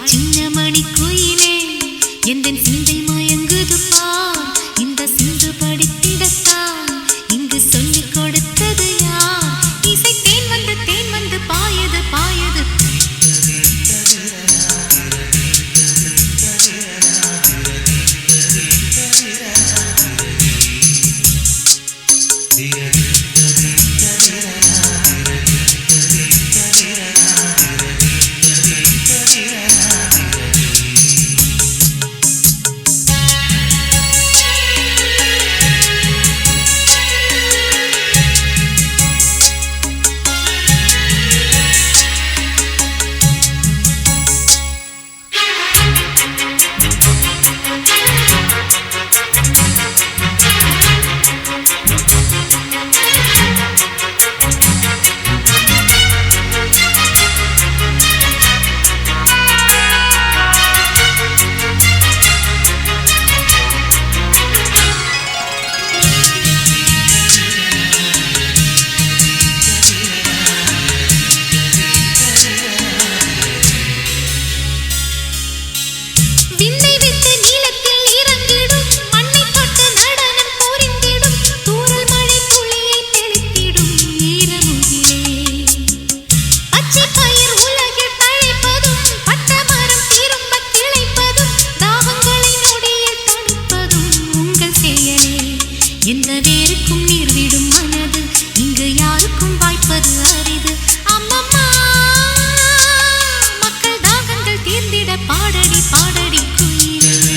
சின்னமணி குயிலே எந்தன் சிந்தை மயங்குது பார் இந்த சிந்து படித்திடத்தான் இங்கு சொல்லிக் கொடுத்தது யார் இசை தேன் வந்து பாயது பாயது எந்த வேருக்கும் நீர் விடும் மனது இங்கு யாருக்கும் வாய்ப்பது அரிது அம்மம்மா மக்கள் தாகங்கள் தீர்ந்திட பாடடி பாடடி குயிலே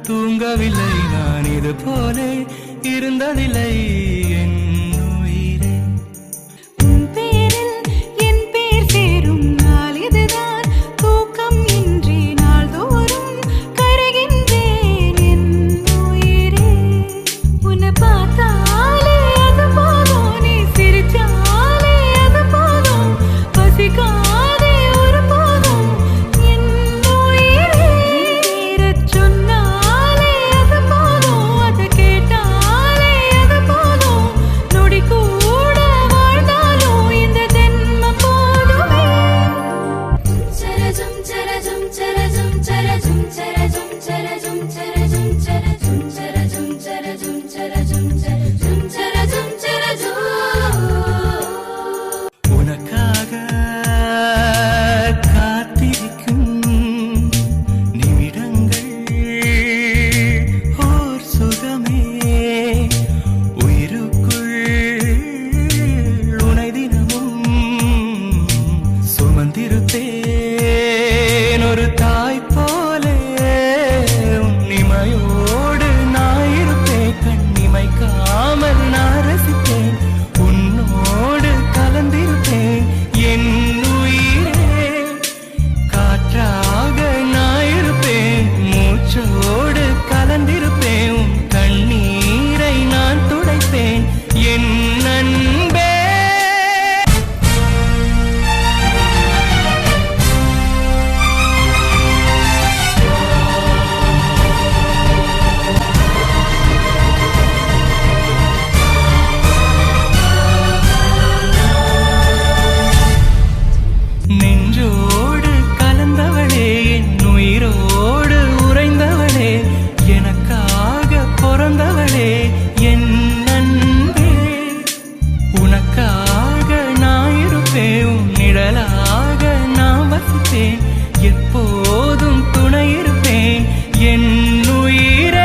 தூங்கவில்லை நான் இது போலே இருந்ததில்லை என் உயிர் உனக்காக நான் இருப்பேன், உன் நிழலாக நான் வசிப்பேன், எப்போதும் துணை இருப்பேன் என் உயிரே.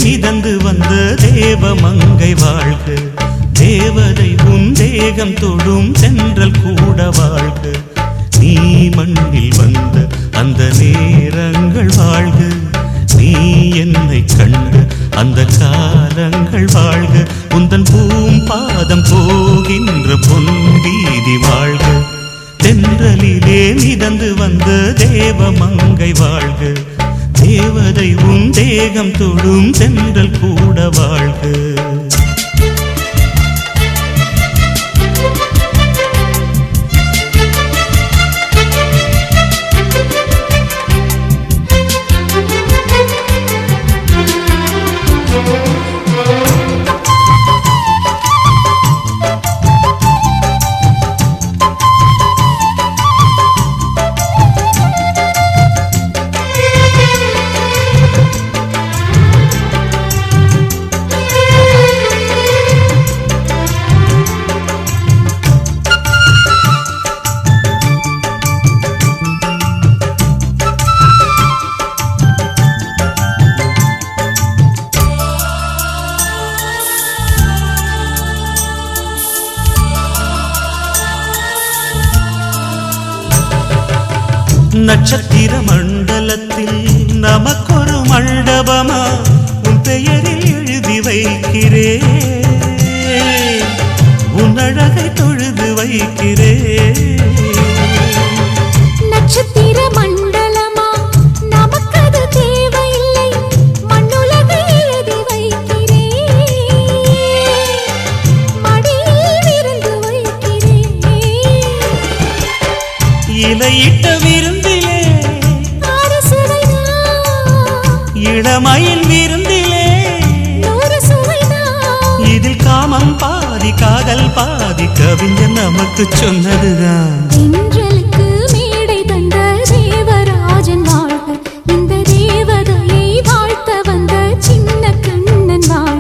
மிதந்து வந்த தேவமங்கை வாழ்க, தேவதை உன் தேகம் தொடும் சென்றல் கூட வாழ்க, நீ மண்ணில் வந்த அந்த நேரங்கள் வாழ்க, நீ என்னை கண்ட அந்த காலங்கள் வாழ்க, உந்தன் பூம்பாதம் போகின்ற பொன் வீதி வாழ்க, தென்றலிலே மிதந்து வந்த தேவமங்கை வாழ்க, தேவதை உன் தேகம் தொடும் சென்றல் கூட வாழ்க. நட்சத்திர மண்டலத்தில் நமக்கொரு மண்டபமா உன் பெயரில் எழுதி வைக்கிறேன், உன் அழகை தொழுது வைக்கிறேன். நட்சத்திர மண்டலமா நமக்கது தேவையில்லை, மண்ணுலகை எழுதி வைக்கிறேன், மடியில் விருந்து வைக்கிறேன். இலையிட்ட விருந்திலே இளமயில் விருந்திலே இதில் காமம் பாதி காதல் பாதி கவிஞர் நமக்கு சொன்னதுதான். தென்றலுக்கு மேடை தந்த தேவராஜன் வாழ்க, இந்த தேவதையை வாழ்த்த வந்த சின்ன கண்ணன் வாழ்க.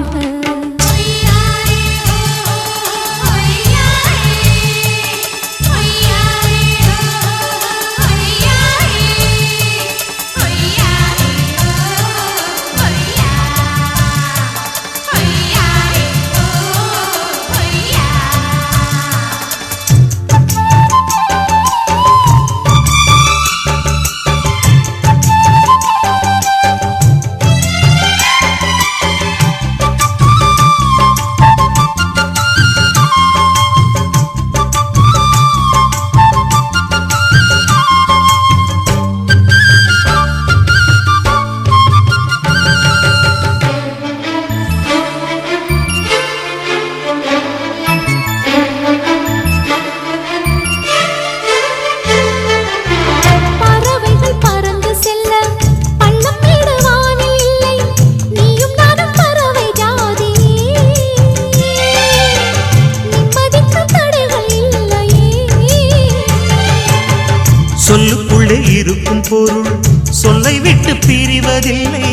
சொல்லுக்குள்ளே இருக்கும் பொருள் சொல்லை விட்டு பிரிவதில்லை,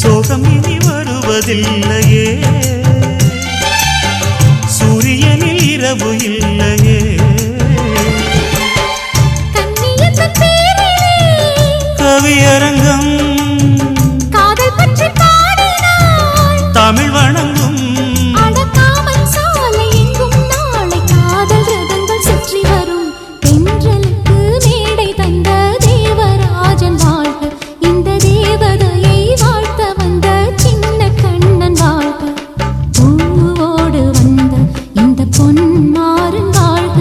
சோகம் இனி வருவதில்லையே, சூரியனில் இரவு இல்லையே. கவி கவியரங்கம் காதல் பற்றி பாடினாள் தமிழ் வணங்கும் அடக்காமல் சாலை எங்கும் நாளை காதல் ரதங்கள் சுற்றி வரும் தென்றலுக்கு மேடை தந்த தேவராஜன் வாழ்க இந்த தேவதையை வாழ்த்த வந்த சின்ன கண்ணன் வாழ்க பூவோடு வந்த இந்த பொன்மாறன் வாழ்க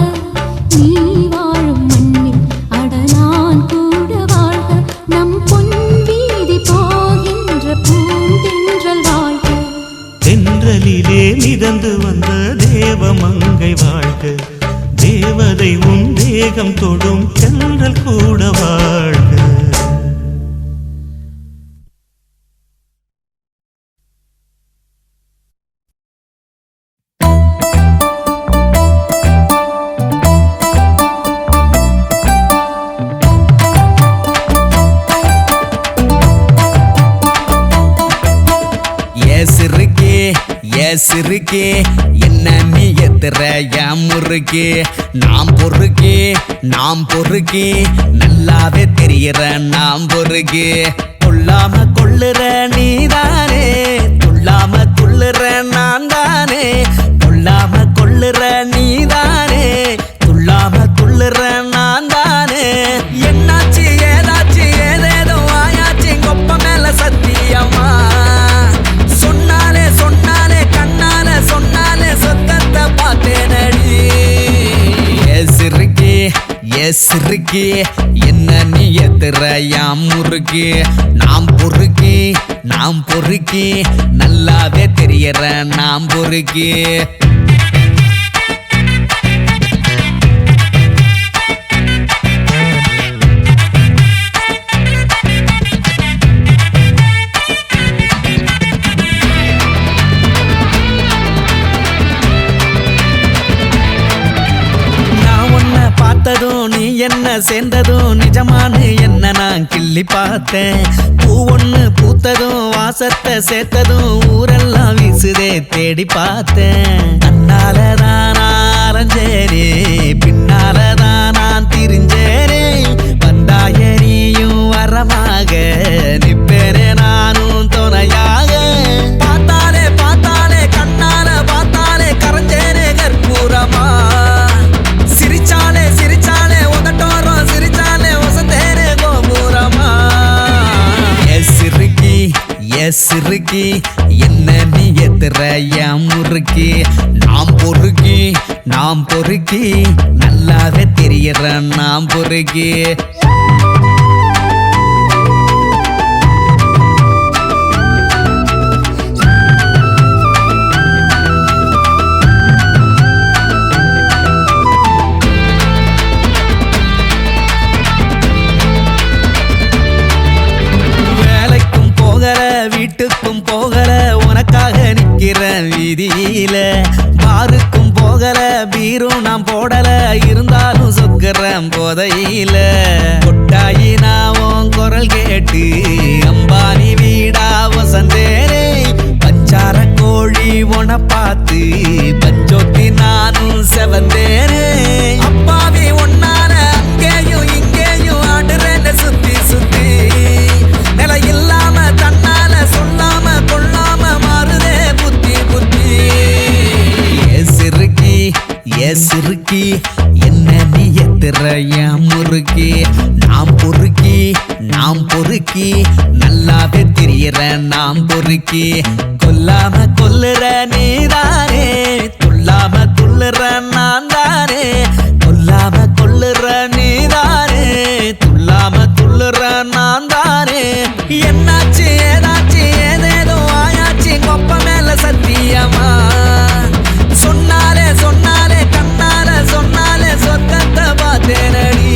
நீ வாழும் மண்ணில் அடனான் கூட வாழ்க நம் பொன் வீதி போகின்ற பூந்தென்றல் வாழ்க தென்றலிலே மிதந்து வந்த தேவமங்கை வாழ்க தேவதை உன் தேகம் தொடும் தென்றல் கூட வாழ்க சிறுக்கே என்ன நீ எத்துற என் முறுக்கே நாம் பொறுக்கே நல்லாவே தெரிகிற நாம் பொறுக்கே கொள்ளாம கொள்ளுற நீதானே துள்ளாம துள்ளுற நான் தானே கொள்ளாம கொள்ளுற நீதானே துள்ளாம துள்ளுற நான் தானே என்னாச்சு ஏதாச்சு ஏதேதோ ஆயாச்சு கொப்ப மேல சத்தியமா சொன்னாலே கண்ணால சொன்னாலே சொத்தத்தை பார்த்தேனடி சிறுக்கி என்ன நீ எத்துற யாம் முறுக்கி நாம் பொறுக்கி நல்லாவே தெரியற நாம் பொறுக்கி நீ என்ன சேர்ந்ததும் நிஜமானு என்ன நான் கிள்ளி பார்த்தேன் பூ ஒண்ணு பூத்ததும் வாசத்தை சேர்த்ததும் ஊரெல்லாம் வீசுதே தேடி பார்த்தேன் அண்ணாலதான் நான் அலைஞ்சேனே பின்னாலதான் நான் திரிஞ்சேனே வந்தாய நீயும் வரமாக நிப்பேனே நானும் துணையாக பார்த்தாலே கண்ணால பார்த்தாலே கரைஞ்சேனே கற்பூரமா சிரிச்சாலே உதட்டோரம் சிரிச்சாலே வசந்தேனே கோபுரமா சிறுக்கி என்ன நீ எத்துற என் முறுக்கி நாம் பொறுக்கி நல்லாவே தெரிகிற நாம் பொறுக்கி வீட்டுக்கும் போகல உனக்காக நிக்கிறேன் வீதியில பாருக்கும் போகல பீரும் நான் போடல இருந்தாலும் சொக்குறேன் போதையில கொட்டாயி நான் குரல் கேட்டு அம்பானி வீடா வசந்தேனே பஞ்சார கோழி உன பார்த்து பஞ்சோத்தி நானும் செவந்தேனே அப்பாவி ஒன்னான அங்கேயும் இங்கேயும் ஆடுறேன்னு சுத்தி சுத்தி நில இல்லாம தன்னால சொல்லாம கொள்ளாம மாறுதே புத்தி சிறுக்கி என்ன நீ எத்துற என் முறுக்கி நாம் பொறுக்கி நல்லாவே தெரிகிற நாம் பொறுக்கி கொல்லாம கொல்லுற நீதானே துள்ளாம துள்ளுற நான் தானே கொல்லாம கொல்லுற நீதானே துள்ளாம துள்ளுற நான் தானே என்னாச்சு ஏதாச்சு ஏதேதோ ஆயாச்சு கொப்ப மேல சத்தியமா சொன்னாலே கண்ணால சொன்னாலே சொத்தத்தை பார்த்தேனடி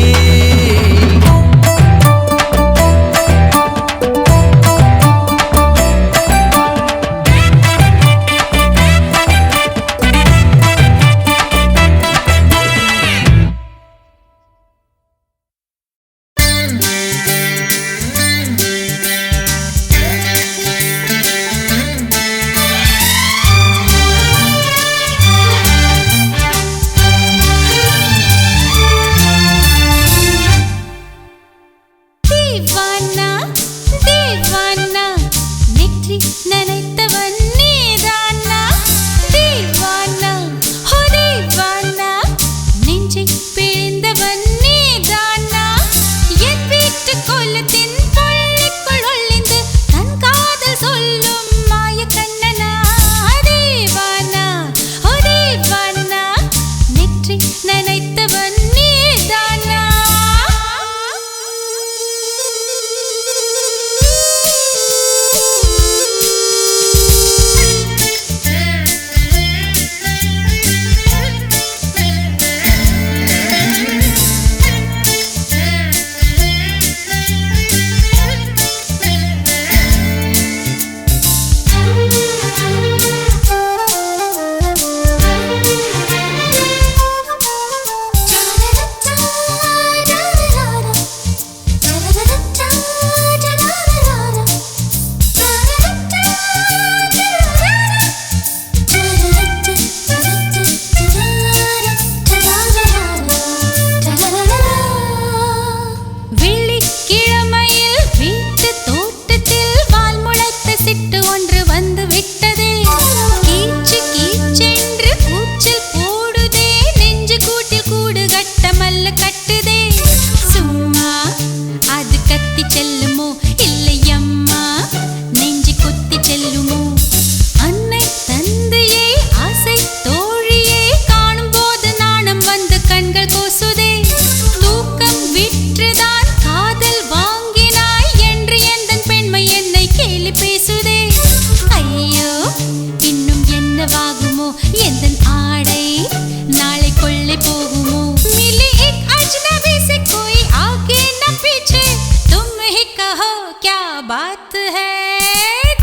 बात है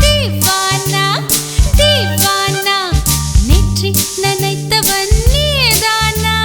दीवाना दीवाना नेற்றி நினைத்தவன் நீதானா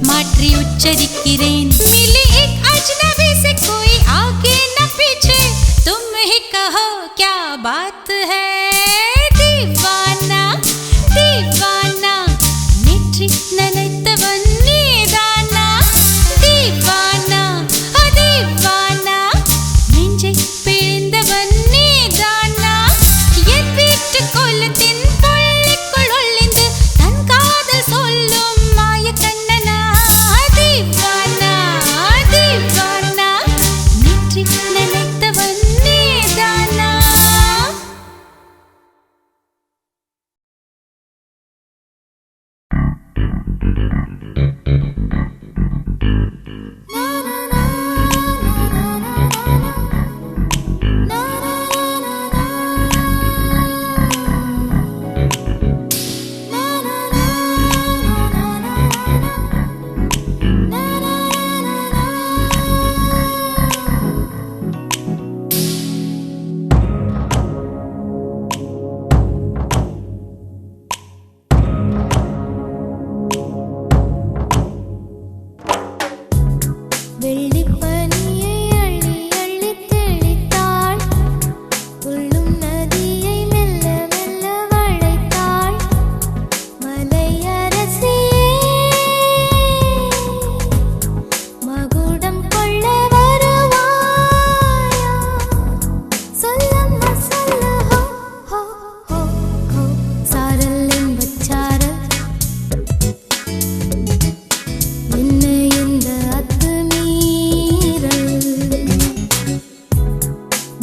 माற்றி उच्चरिக்கிறேன் मिली एक अजनबी से कोई आगे न पीछे तुम ही कहो क्या बात है दीवाना दीवाना नेற்றி நினைத்தவன் நீதானா दीवाना दीवाना நெஞ்சை பிழிந்தவன் நீதானா என் வீட்டு கோலத்தின் பள்ளிக்குள் ஒளிந்து தன் காதல் சொல்லும் மாய கண்ணனா दीवाना दीवाना नेற்றி நினைத்தவன் நீதானா வெள்ளிப்பனியை அள்ளி அள்ளி தெளித்தாள் துள்ளும் நதியை மெல்ல மெல்ல வளைத்தாள் மலையரசியே மகுடம் கொள்ள வருவாயா சொல்லம்மா சொல்ல ஹோ ஹோ ஹோ ஹோ சாரல் என்பச்சாரல் என்ன இந்த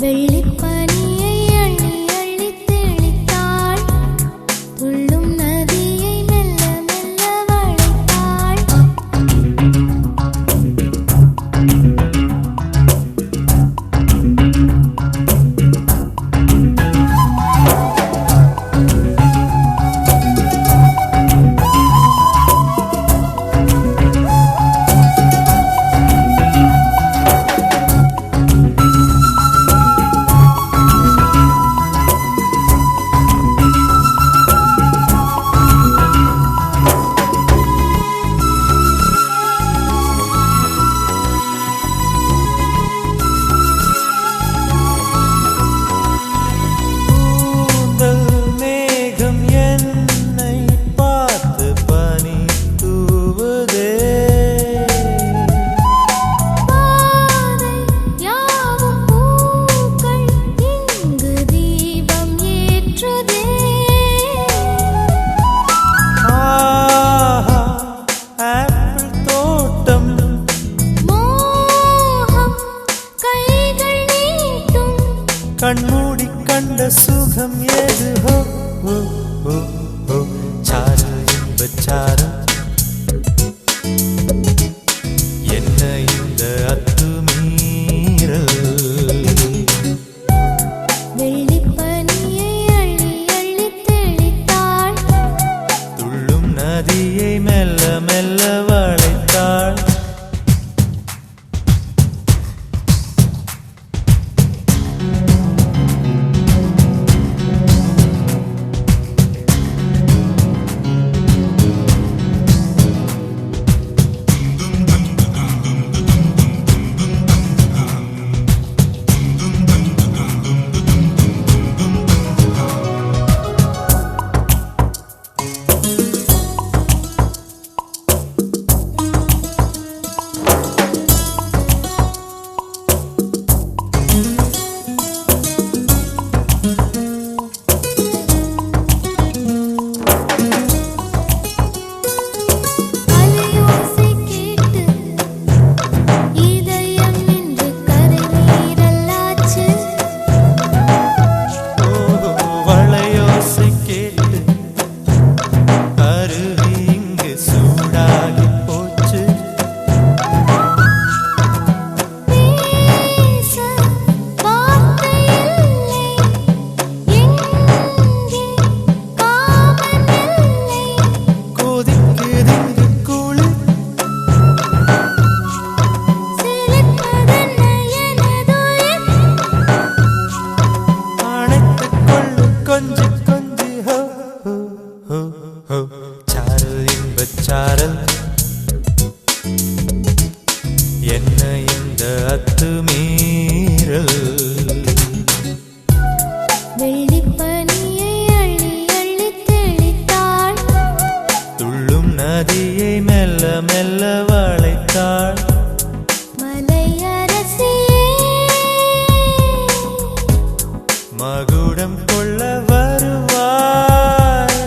வெள்ளிப்பனியை அள்ளி அள்ளி தெளித்தாள் துள்ளும் நதியை மெல்ல மெல்ல வளைத்தாள் கண்மூடி கண்ட சுகம் ஏது ஹோ ஹோ ஹோ ஹோ சாரு இன்பச்சாரு என்ன இந்த அத்துமீறல் வெள்ளிப்பனியை அள்ளி அள்ளி தெளித்தாள் துள்ளும் நதியை மெல்ல மெல்ல வளைத்தாள் அத்துமீறல் வெள்ளிப்பனியை அள்ளி அள்ளி தெளித்தாள் துள்ளும் நதியை மெல்ல மெல்ல வளைத்தாள் மலையரசியே மகுடம் கொள்ள வருவாய்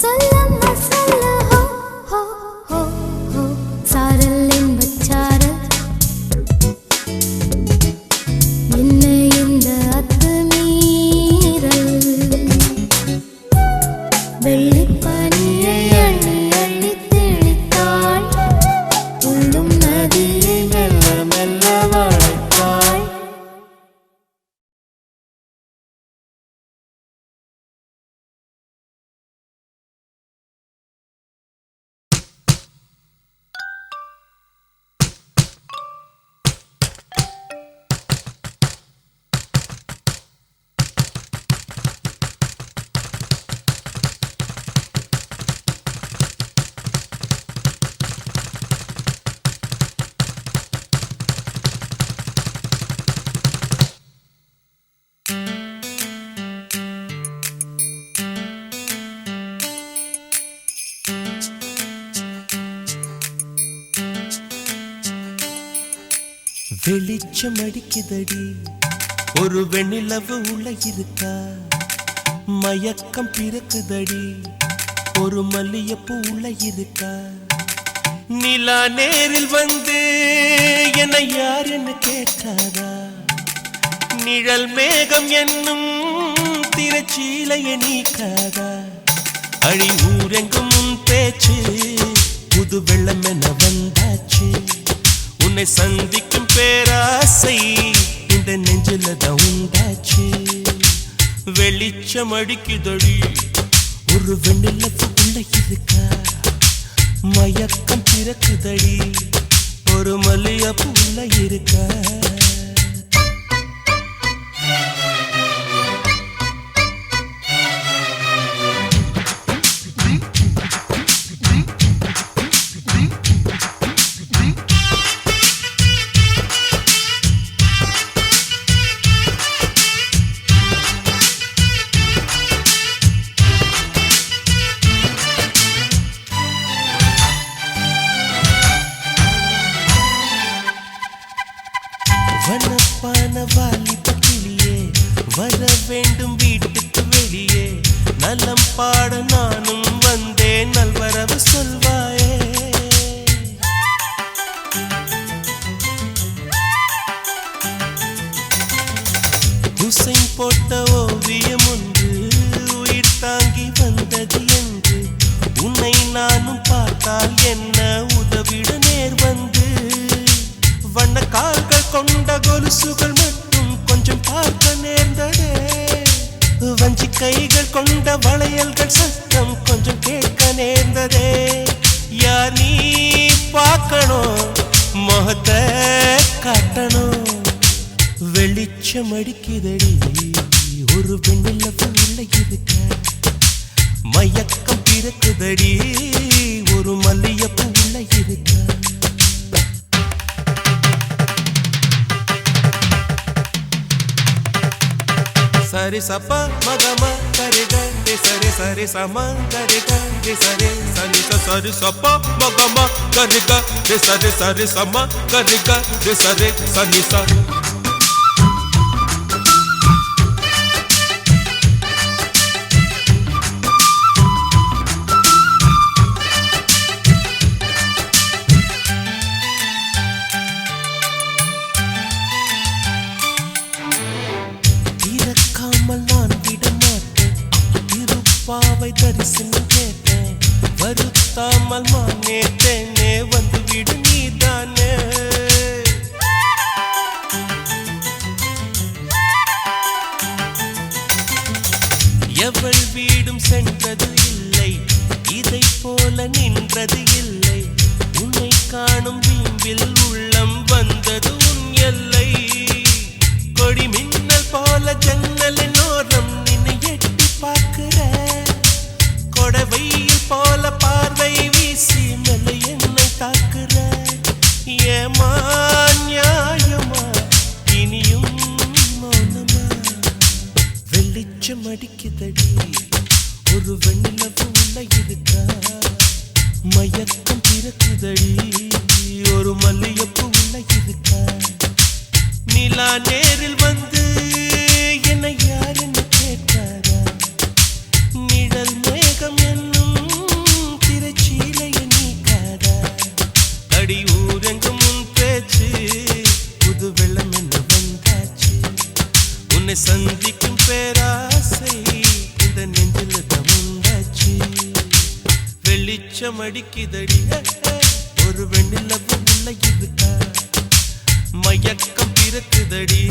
சொல்லம்மா சொல்ல ஹோ ஹோ ஹோ ஹோ சாரல் என்பச்சாரல் என்ன இந்த அத்துமீறல் வெள்ளிப்பனியை அள்ளி அள்ளி தெளித்தாள் துள்ளும் நதியை மெல்ல மெல்ல வளைத்தாள் வெளிச்சம் அடிக்குதடி ஒரு வெண்ணிலவு உள்ள இருக்கா மயக்கம் பிறக்குதடி ஒரு மல்லியப்பூ உள்ள இருக்கா நிலா நேரில் வந்து என்னை யார் என்ன கேட்காதா நிழல் மேகம் என்னும் திரச்சீலைய நீக்காதா அழி ஊரெங்கும் உன் பேச்சு புது வெள்ளம் என வந்தாச்சு உன்னை சந்திக்கும் பேராசை இந்த நெஞ்சில தான் உண்டாச்சு வெளிச்சம் அடிக்குதடி ஒரு வெண்ணிலவு உள்ள இருக்கா மயக்கம் பிறக்குதடி ஒரு மல்லியப்பூ உள்ள இருக்கா வனப்பான வாலிப கிளியே வர வேண்டும் வீட்டுக்கு வெளியே நலம் பாட நானும் வந்தேன் நல்வரவு சொல்வாயே ஹுசைன் போட்ட ஓவியம் ஒன்று உயிர் தாங்கி வந்தது என்று உன்னை நானும் பார்த்தால் என்ன உதவிட நேர் வந்து வண்ண கால்கள் கொண்ட கொலுசுகள் மட்டும் கொஞ்சம் பார்க்க நேர்ந்ததே வஞ்சி கைகள் கொண்ட வளையல்கள் சத்தம் கொஞ்சம் கேட்க நேர்ந்ததே யார் நீ பார்க்கணும் முகத்தை காட்டணும் வெளிச்சம் அடிக்குதடி ஒரு வெண்ணிலவு உள்ள இருக்க மயக்கம் பிறக்குதடி ஒரு மல்லியப்பூ உள்ள இருக்க சரி சப்பா மகம கரிக சரி சரி சம கரிக சரி சனி சரி சப்பா மகம கரிக சரி சரி சம கரிக சரி சனி ச பாவை தரிசனம் கேட்டேன் வருத்தாமல் மானேட்டேனே வந்து விடு நீதானே எவள் வீடும் சென்றது இல்லை இதை போல நின்றது இல்லை உன்னை காணும் வீம்பில் உள்ளம் வந்தது உன் எல்லை கொடி மின்னல் போல ஜன்னலின் ஓரம் நின்னை எட்டி பார்க்கிற கொடவையில் போல பார்வை வீசி மெல்ல என்னை தாக்குற ஏமான் அடிக்குதடி ஒரு வெண்ணிலவு உள்ள இருக்கா மயக்கம் பிறக்குதடி ஒரு மல்லியப்பு உள்ள இருக்கா நிலா நேரில் வந்து என்னை யார் என்று கேட்டாரா நிழல் மேகம் என்னும் திரைச்சீலைய நீக்காதா அடி ஊரெங்கும் உன் பேச்சு புது வெள்ளம் என்ன வந்தாச்சு உன்னை சந்திக்கும் பேராசை இந்த நெஞ்சில் தமுண்டாச்சு வெளிச்சம் அடிக்குதடி ஒரு வெண்ணிலவு உள்ள இருக்கா மயக்கம் பிறக்குதடி